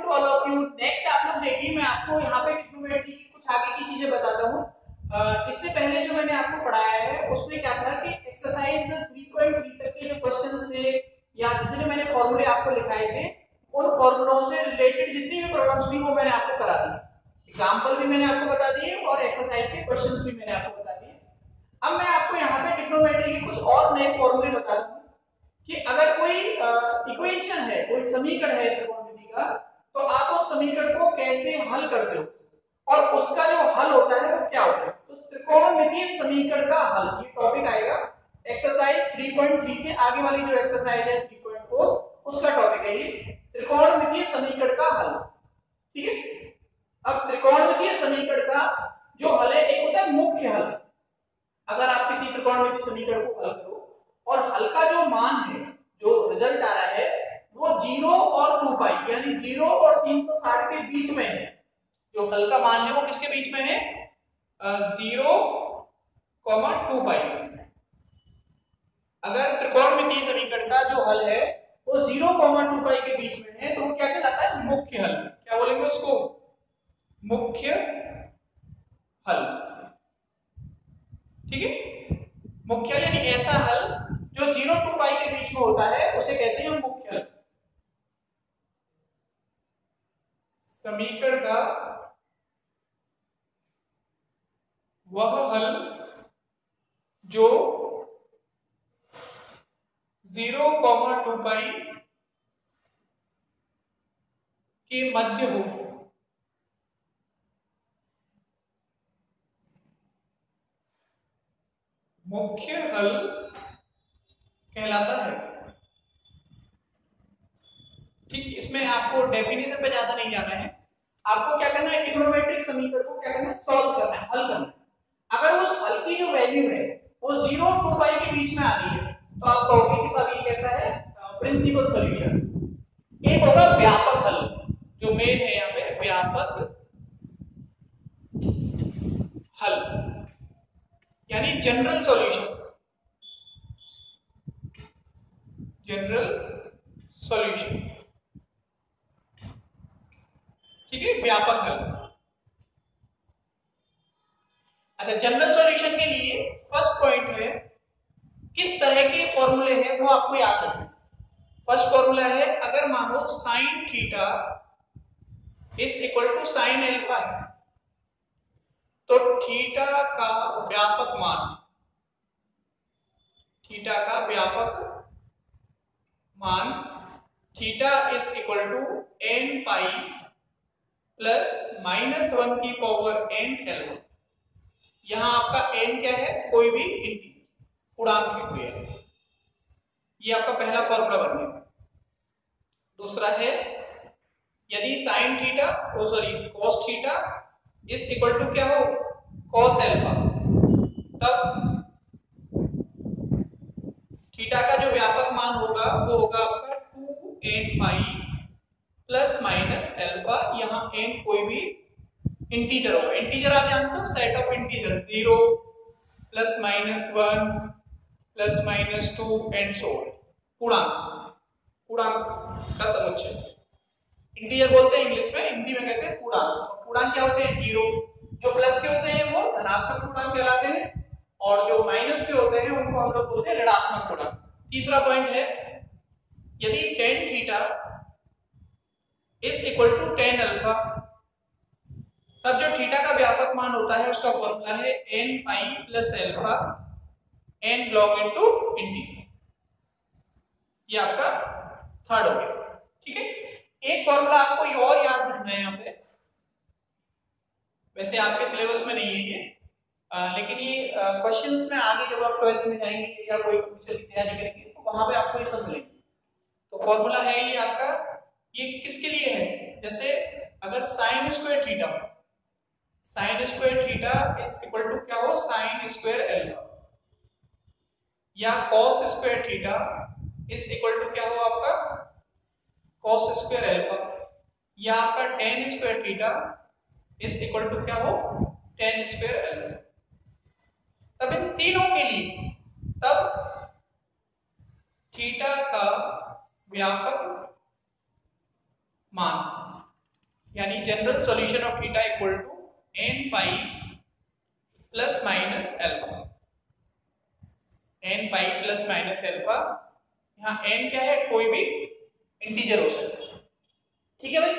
To all of you. Next आप लोग देखिए, मैं आपको यहाँ पे ट्रिग्नोमेट्री की कुछ आगे की चीजें बताता हूँ। इससे पहले जो मैंने आपको पढ़ाया है उसमें क्या था कि एक्सरसाइज 3.3 तक के जो क्वेश्चंस थे या जितने मैंने फॉर्मूले आपको लिखाए थे उन फॉर्मूलों से रिलेटेड जितनी भी प्रॉब्लम्स थी वो मैंने आपको करा दी। एग्जांपल भी मैंने आपको बता दिए और एक्सरसाइज के क्वेश्चंस भी मैंने आपको बता दिए। अब मैं आपको यहाँ पे ट्रिग्नोमेट्री के कुछ और नए फॉर्मूले बता दूं कि अगर कोई इक्वेशन है, कोई समीकरण है त्रिकोणमिति का, तो आप उस समीकरण को कैसे हल करते हो और उसका जो हल होता है वो क्या होता है। तो त्रिकोणमितीय समीकरण का हल, ये टॉपिक आएगा एक्सरसाइज 3.3 से आगे वाली जो एक्सरसाइज है 3.4 उसका टॉपिक है ये त्रिकोणमितीय समीकरण का हल। ठीक है, अब त्रिकोणमितीय समीकरण का जो हल है, एक होता है मुख्य हल। अगर आप किसी त्रिकोणमितीय समीकरण को हल करो और हल का जो मान है, जो रिजल्ट आ रहा है वो 0 और 2 पाई यानी 0 और 360 के बीच में है। जो हल का मान है वो किसके बीच में है? 0, 2 पाई। अगर त्रिकोणमितीय समीकरण का जो हल है वो 0, 2 पाई के बीच में है तो वो क्या कहलाता है? मुख्य हल। क्या बोलेंगे उसको? मुख्य हल। ठीक है, मुख्य हल यानी ऐसा हल जो 0, 2 पाई के बीच में होता है उसे कहते हैं मुख्य हल। समीकरण का वह हल जो 0, 2 पाई के मध्य हो। मुख्य हल कहलाता है। ठीक, इसमें आपको डेफिनेशन पे ज्यादा नहीं जाना है। आपको क्या करना है? ट्रिग्नोमेट्रिक समीकरण को क्या करना है? सॉल्व करना है, हल करना है। अगर उस हल की जो वैल्यू है वो 0, 2 पाई के बीच में आ रही है तो आप कहोगे कि सर ये कैसा है? Principal solution. एक होगा व्यापक हल, जो मेन है यहाँ पे व्यापक हल यानी जनरल सॉल्यूशन। जनरल सॉल्यूशन, ठीक है, व्यापक हल। अच्छा, जनरल सॉल्यूशन के लिए फर्स्ट पॉइंट है किस तरह के फॉर्मूले हैं वो आपको याद रखना। फर्स्ट फॉर्मूला है, अगर मानो sine theta is equal to sine alpha है तो थीटा का व्यापक मान, थीटा का व्यापक मान theta is equal to n pi plus -1 की पावर n अल्फा। यहां आपका n क्या है? कोई भी इंटीजर, पूर्णांक है कोई है। ये आपका पहला फॉर्मूला बन गया। दूसरा है, यदि sine theta cos theta is equal to क्या हो? कॉस अल्फा, तब थीटा का जो व्यापक मान होगा वो होगा आपका 2n pi plus minus alpha. यहाँ n कोई भी इंटीजर होगा। इंटीजर आप जानते हो, set of integer 0 plus -1 plus -2 and so on. पूर्णांक, पूर्णांक का समुच्चय इंटीजर बोलते हैं इंग्लिश में, हिंदी में कहते हैं पूर्णांक। पूर्णांक क्या होते हैं? 0। जो प्लस के होते हैं वो धनात्मक पूर्णांक कहलाते हैं और जो माइनस के होते हैं उनको हम लोग बोलते हैं ऋणात्मक पूर्णांक। तीसरा पॉइंट है, यदि tan theta is equal to tan alpha, तब जो थीटा का व्यापक मान होता है उसका फॉर्मूला है n pi plus alpha n log into integer. ये आपका थर्ड हो गया। ठीक है, एक फॉर्मूला आपको ये और याद रखना है यहाँ पे, वैसे आपके सिलेबस में नहीं है ये, लेकिन ये क्वेश्चंस में आगे जब आप 12th में जाएंगे या कोई विषय की तैयारी करेंगे तो वहां पे आपको ये सब मिलेगा। तो फॉर्मूला है ये आपका, ये किसके लिए है? जैसे अगर sine square theta, sine square theta is equal to क्या हो? साइन स्क्वायर अल्फा, या cos square theta is equal to क्या हो आपका? कॉस स्क्वायर अल्फा, या आपका tan square theta is equal to क्या हो? tan square alpha. तब इन तीनों के लिए तब थीटा का व्यापक मान यानी general solution of theta equal to n pi plus minus alpha, n pi plus minus alpha. यहाँ n क्या है, कोई भी इंटीजर हो सकता है, ठीक है भाई।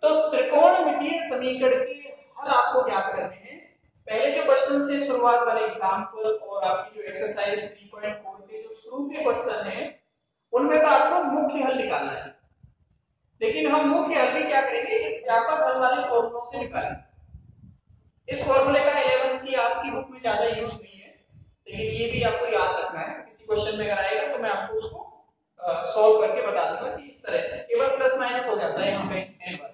तो त्रिकोणमितीय समीकरण के हल आपको ज्ञात करने हैं। पहले जो क्वेश्चन से शुरुआत वाले एग्जांपल और आपकी जो एक्सरसाइज 3.4 के जो शुरू के क्वेश्चन हैं उनमें तो आपको मुख्य हल निकालना है, लेकिन हम मुख्य हल भी क्या करेंगे, इस व्यापक हल वाले फॉर्मूलों से निकालेंगे। इस फॉर्मूले का 11 की आपकी बुक में ज्यादा यूज नहीं है, लेकिन ये भी आपको याद रखना है। किसी क्वेश्चन में अगर आएगा तो मैं आपको उसको सॉल्व करके बता दूंगा कि इस तरह से केवल प्लस माइनस हो जाता है यहाँ पे n पर।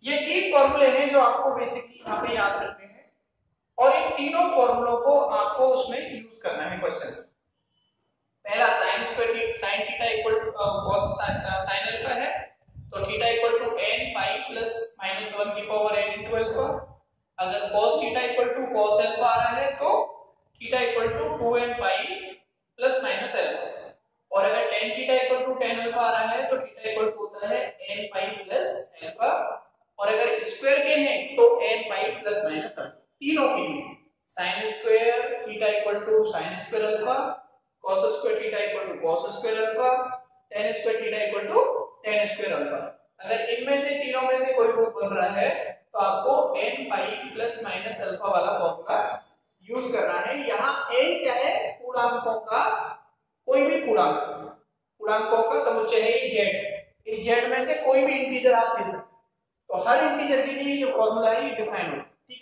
ये तीन फॉर्मूले हैं जो आपको बेसिकली यहाँ पे याद रखने हैं और इन तीनों फॉर्मूलों को आपको उसमें यूज करना है क्वेश्चन में। पहला sin square sin theta equal to cos sin alpha है, तो theta equal to n pi plus minus 1 की पावर n इनटू अल्फा। अगर cos theta equal to cos alpha आ रहा है तो theta equal to 2n pi plus minus alpha, और अगर tan theta equal to tan alpha आ रहा है तो थीटा इक्वल टू होता है n पाई प्लस अल्फा, और अगर स्क्वायर के हैं तो n pi plus minus alpha. तीनों के लिए sin square theta equal to sin square alpha, cos square theta equal to cos square alpha, tan square theta equal to tan square alpha. अगर इनमें से तीनों में से कोई रूप बन रहा है तो आपको n pi plus minus alpha वाला फॉर्मूला यूज करना है। यहाँ n क्या है, पूर्णांकों का कोई भी पूर्णांकों का समुच्चय है ये z। इस z में से कोई भी इंटीजर आप ले सकते हैं, तो हर इंटीजर के लिए जो फॉर्मूला है ये डिफाइन होगा, ठीक।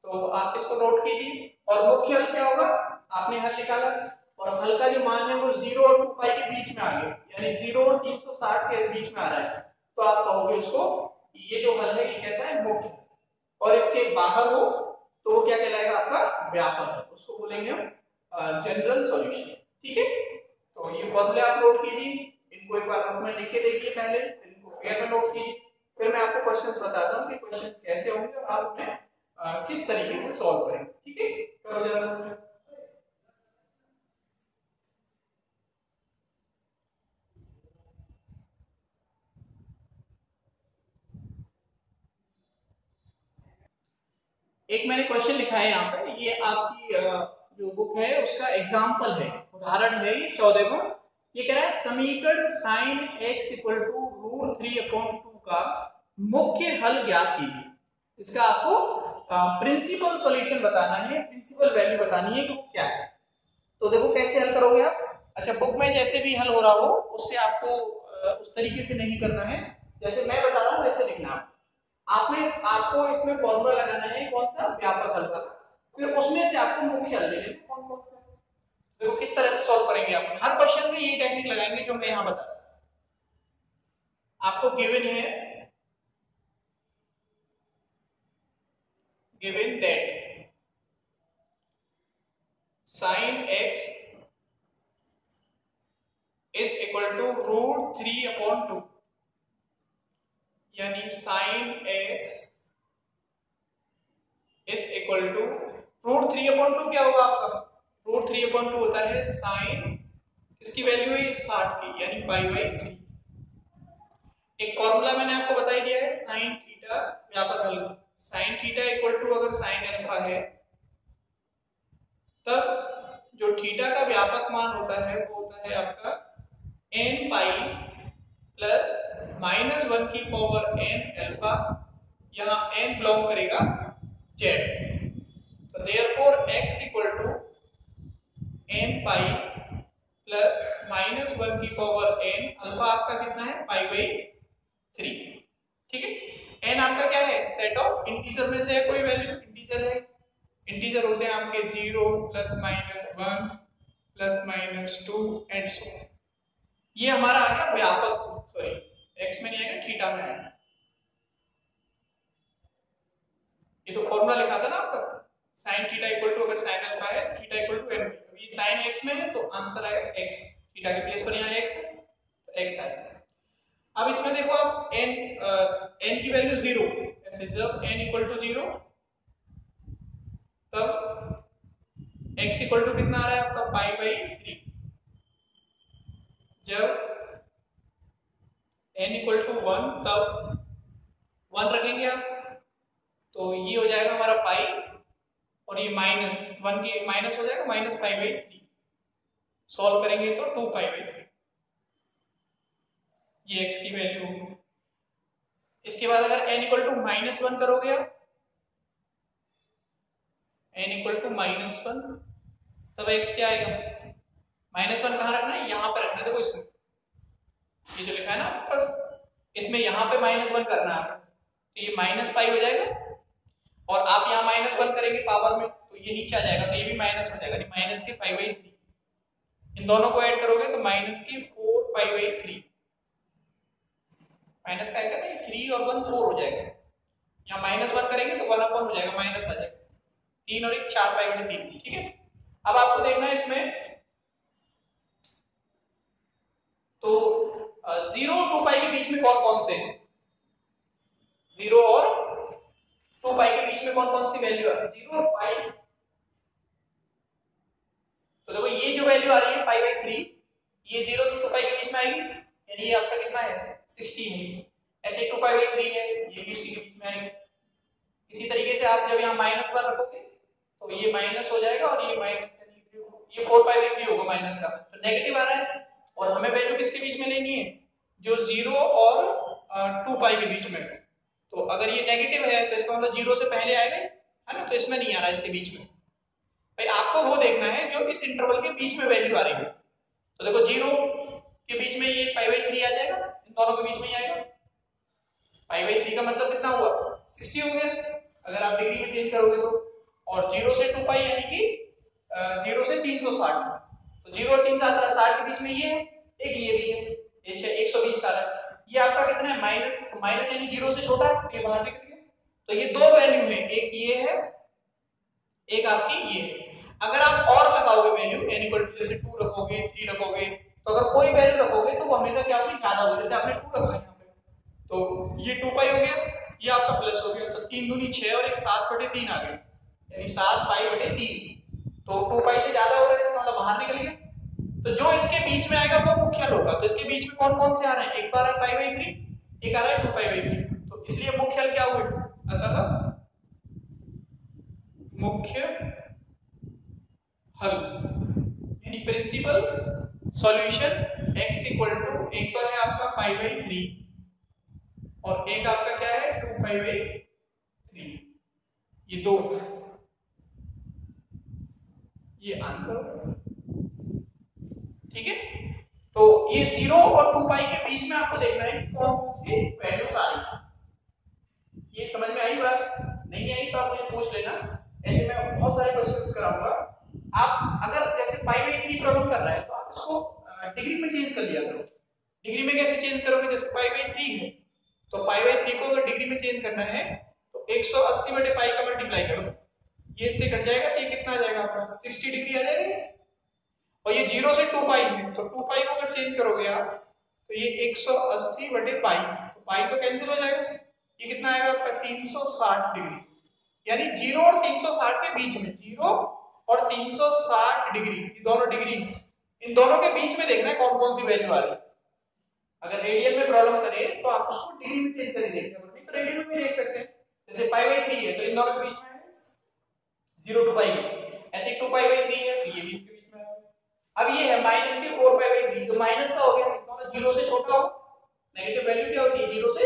तो आप इसको नोट कीजिए। और मुख्य हल क्या होगा, आपने हल निकाला और हल का जो मान है वो 0 और 2 पाई के बीच में आ गया, यानी 0 और 360 के बीच में आ रहा है, तो आप कहोगे उसको ये जो हल है ये कैसा है, मुख्य। और इसके बाहर हो तो वो क्या कहलाएगा, आपका व्यापक है, उसको बोलेंगे हम जनरल सॉल्यूशन, ठीक है। तो ये फॉर्मूले आप नोट कीजिए, इनको एक बार नोट में लिख के देखिए, पहले इनको फेयर में नोट कीजिए, फिर मैं आपको क्वेश्चंस बताता हूं कि क्वेश्चंस कैसे होंगे और आप उन्हें किस तरीके से सॉल्व करेंगे, ठीक है। करो जरा एक मैंने क्वेश्चन लिखा है यहाँ पे, ये आपकी जो बुक है उसका एग्जाम्पल है, उदाहरण है ये 14वां। ये कह रहा है समीकरण sin x इक्वल टू √3/2 का मुख्य हल ज्ञात कीजिए। इसका आपको प्रिंसिपल सॉल्यूशन बताना है, प्रिंसिपल वैल्यू बतानी है कि वो क्या है। तो देखो कैसे हल करोगे आप। अच्छा, बुक में जैसे भी हल हो रहा हो उससे आपको उस तरीके से नहीं करना है, जैसे मैं बता रहा हूँ वैसे लिखना है। आपको इसमें फॉर्मूला लगाना है कौन सा, व्यापक हल का, फिर उसमें से आपको मुख्य हल ले लेना कौन कौन सा। देखो किस तरह से सॉल्व करेंगे आप, हर क्वेश्चन में ये टेक्निक लगाएंगे जो मैं यहाँ बता रहा हूँ। आपको गिवन है, given that sin x is equal to √3/2, यानी sin x is equal to √3/2 क्या होगा आपका, √3/2 होता है sin, इसकी वैल्यू है 60 की, यानी π/3। एक फॉर्मूला मैंने आपको बता ही दिया है sin थीटा व्यापक हल का, sin थीटा इक्वल टू अगर sin अल्फा है तब जो थीटा का व्यापक मान होता है वो होता है आपका n पाई प्लस माइनस 1 की पावर n अल्फा, यहाँ n बिलोंग करेगा z, तो therefore x equal to n pi plus minus 1 की पावर n, अल्फा आपका कितना है π/3, ठीक है। n आपका क्या है, सेट ऑफ इंटीजर में से है, कोई वैल्यू इंटीजर है, इंटीजर होते हैं आपके 0 plus minus 1 plus minus 2 and so. ये हमारा आ गया व्यापक, सॉरी x में नहीं आएगा, थीटा में आएगा। ये तो फॉर्मूला लिखा था ना आपका, sin थीटा इक्वल टू अगर sin अल्फा है तो थीटा इक्वल टू n, ये sin x में है तो आंसर आएगा x, थीटा के प्लेस पर यहाँ x है तो x आएगा। अब इसमें देखो आप n की वैल्यू 0, ऐसे जब n इक्वल टू 0 तब x इक्वल टू कितना आ रहा है आपका π/3, जब n इक्वल टू 1 तब 1 रखेंगे आप तो ये हो जाएगा हमारा पाई, और ये -1 के माइनस हो जाएगा -π/3। सॉल्व करेंगे तो 2π/3 ये x की वैल्यू होगी। इसके बाद अगर n इक्वल टू -1 करोगे आप, n इक्वल टू -1 तब x क्या आएगा? -1 कहाँ रखना है? यहाँ पे रखना है। देखो इसमें ये जो लिखा है ना बस इसमें यहाँ पे -1 करना है, तो ये -π हो जाएगा, और आप यहाँ -1 करेंगे पावर में तो ये नीचे आ जाएगा, तो ये भी माइनस हो जाएगा, माइनस के π/3। इन दोनों को ऐड करोगे तो माइनस के 4π/3, माइनस का आएगा ना 3 और 1 4 हो जाएगा। यहाँ -1 करेंगे तो 1/1 हो जाएगा, माइनस आ जाएगा, 3 और 1 4π/3। ठीक है, अब आपको देखना है इसमें तो 0 और 2π के बीच में कौन कौन से हैं? 0 और 2π के बीच में कौन कौन सी वैल्यू है? 0 और पाई। तो देखो ये जो वैल्यू आ रही है π/3, ये 0 से 2π के बीच में आएगी, यानी ये आपका कितना है? 60 है। ऐसे 2π/3 है, ये भी इसी के बीच में आएगी। इसी तरीके से आप जब यहाँ -1 रखोगे तो ये माइनस हो जाएगा, और ये माइनस ये 4π/3 होगा माइनस का, तो नेगेटिव आ रहा है। और हमें वैल्यू किसके बीच में लेनी है? जो 0 और 2π के बीच में। तो अगर ये नेगेटिव है तो इसका मतलब 0 से पहले आएगा, है ना, तो इसमें नहीं आ रहा है, इसके बीच में। भाई आपको वो देखना है जो इस इंटरवल के बीच में वैल्यू आ रही है। तो देखो 0 के बीच में ये π/3 आ जाएगा, इन दोनों के बीच में ही आएगा। π/3 का मतलब कितना हुआ? 60 हो गया अगर आप डिग्री में चेंज करोगे तो। और 0 से 2π यानी कि 0 से 360, तो 0 और 360 के बीच में ये है, एक ये भी है, ये 120 आ रहा है। ये आपका कितना है? माइनस यानी 0 से छोटा, ये बाहर निकल गया। तो ये दो वैल्यू है, एक ये है, एक आपकी ये है। अगर आप और लगाओगे वैल्यू n इक्वल टू जैसे 2 रखोगे, 3 रखोगे, तो अगर कोई वैल्यू रखोगे तो वो हमेशा क्या होगी? ज्यादा होगी। जैसे आपने 2 रखा है यहाँ पे, तो ये 2π हो गया, ये आपका प्लस हो गया, तो 3 दूनी 6 और एक 7/3 आ गया, यानी 7π/3। तो 2π से ज्यादा हो रहा है, इसका मतलब बाहर निकल गया। तो जो इसके बीच में आएगा वो मुख्य होगा। तो इसके बीच में कौन कौन से आ रहे हैं? एक तो आ रहा है π/3, एक आ रहा है 2π/3, तो इसलिए मुख्य क्या हुए? अतः मुख्य हल यानी principal solution x equal to, एक तो है आपका π/3 और एक आपका क्या है? 2π/3। ये दो, ये आंसर। ठीक है, तो ये 0 और 2π के बीच में आपको देखना है कि कौन कौन सी वैल्यूज आ रही है। ये समझ में आई बात? नहीं आई तो आप मुझे पूछ लेना, ऐसे मैं बहुत सारे क्वेश्चंस कराऊंगा। आप अगर जैसे π/3 प्रॉब्लम कर रहे हैं तो आप इसको डिग्री में चेंज कर लिया करो। डिग्री में कैसे चेंज करोगे? जैसे π/3 है तो π/3 को अगर डिग्री में चेंज करना है तो 180/π का मल्टीप्लाई करो, ये इससे कट जाएगा, तो ये कितना आ जाएगा आपका? 60 डिग्री आ जाएगा। और ये 0 से 2π है, तो 2π को अगर चेंज करोगे आप तो ये 180/π, तो पाई तो कैंसिल हो जाएगा, ये कितना आएगा आपका? 360 डिग्री। यानी 0 और 360 के बीच में, 0 और 360 डिग्री, ये दोनों डिग्री, इन दोनों के बीच में देखना है कौन कौन सी वैल्यू आ रही है। अगर रेडियन में प्रॉब्लम करें तो आप उसको डिग्री में चेंज करके देखना, नहीं तो रेडियन में देख सकते हैं। जैसे π/3 है तो इन दोनों के बीच में 0 to π, ऐसे 2π/3 है तो ये भी इसके बीच में है। अब ये है माइनस के 4π/3, तो माइनस का हो गया, इसका मतलब 0 से छोटा हो। नेगेटिव वैल्यू क्या होती है? 0 से